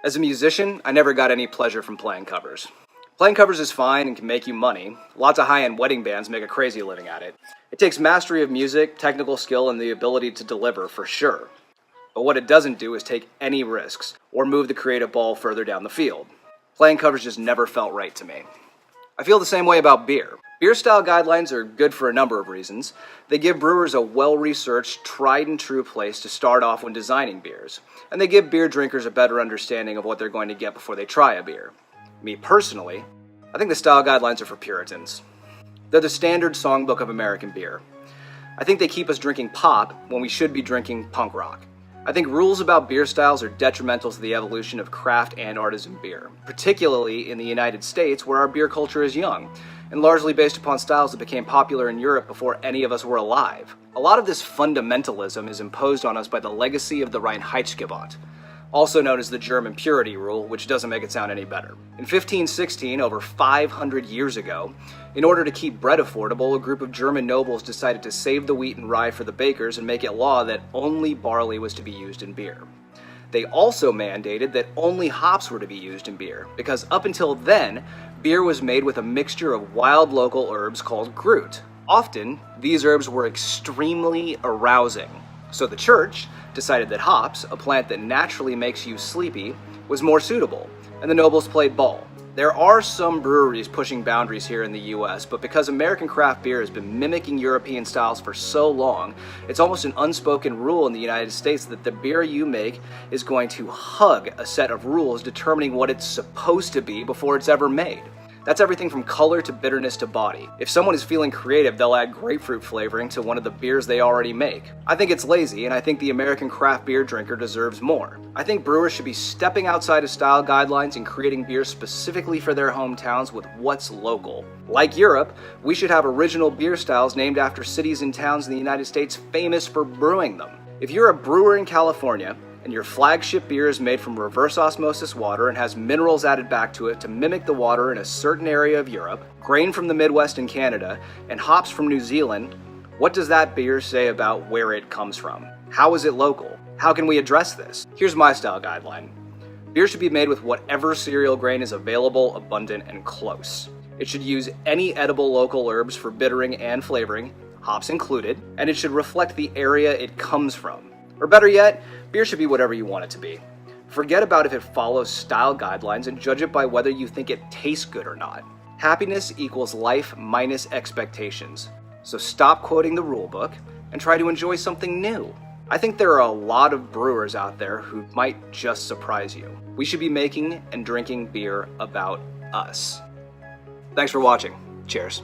As a musician, I never got any pleasure from playing covers. Playing covers is fine and can make you money. Lots of high-end wedding bands make a crazy living at it. It takes mastery of music, technical skill, and the ability to deliver, for sure. But what it doesn't do is take any risks, or move the creative ball further down the field. Playing covers just never felt right to me. I feel the same way about beer. Beer style guidelines are good for a number of reasons. They give brewers a well-researched, tried-and-true place to start off when designing beers. And they give beer drinkers a better understanding of what they're going to get before they try a beer. Me personally, I think the style guidelines are for Puritans. They're the standard songbook of American beer. I think they keep us drinking pop when we should be drinking punk rock. I think rules about beer styles are detrimental to the evolution of craft and artisan beer, particularly in the United States where our beer culture is young, and largely based upon styles that became popular in Europe before any of us were alive. A lot of this fundamentalism is imposed on us by the legacy of the Reinheitsgebot, also known as the German purity rule, which doesn't make it sound any better. In 1516, over 500 years ago, in order to keep bread affordable, a group of German nobles decided to save the wheat and rye for the bakers and make it law that only barley was to be used in beer. They also mandated that only hops were to be used in beer, because up until then, beer was made with a mixture of wild local herbs called grut. Often, these herbs were extremely arousing. So the church decided that hops, a plant that naturally makes you sleepy, was more suitable, and the nobles played ball. There are some breweries pushing boundaries here in the US, but because American craft beer has been mimicking European styles for so long, it's almost an unspoken rule in the United States that the beer you make is going to hug a set of rules determining what it's supposed to be before it's ever made. That's everything from color to bitterness to body. If someone is feeling creative, they'll add grapefruit flavoring to one of the beers they already make. I think it's lazy, and I think the American craft beer drinker deserves more. I think brewers should be stepping outside of style guidelines and creating beers specifically for their hometowns with what's local. Like Europe, we should have original beer styles named after cities and towns in the United States famous for brewing them. If you're a brewer in California, and your flagship beer is made from reverse osmosis water and has minerals added back to it to mimic the water in a certain area of Europe, grain from the Midwest and Canada, and hops from New Zealand, what does that beer say about where it comes from? How is it local? How can we address this? Here's my style guideline. Beer should be made with whatever cereal grain is available, abundant, and close. It should use any edible local herbs for bittering and flavoring, hops included, and it should reflect the area it comes from. Or better yet, beer should be whatever you want it to be. Forget about if it follows style guidelines and judge it by whether you think it tastes good or not. Happiness equals life minus expectations. So stop quoting the rule book and try to enjoy something new. I think there are a lot of brewers out there who might just surprise you. We should be making and drinking beer about us. Thanks for watching. Cheers.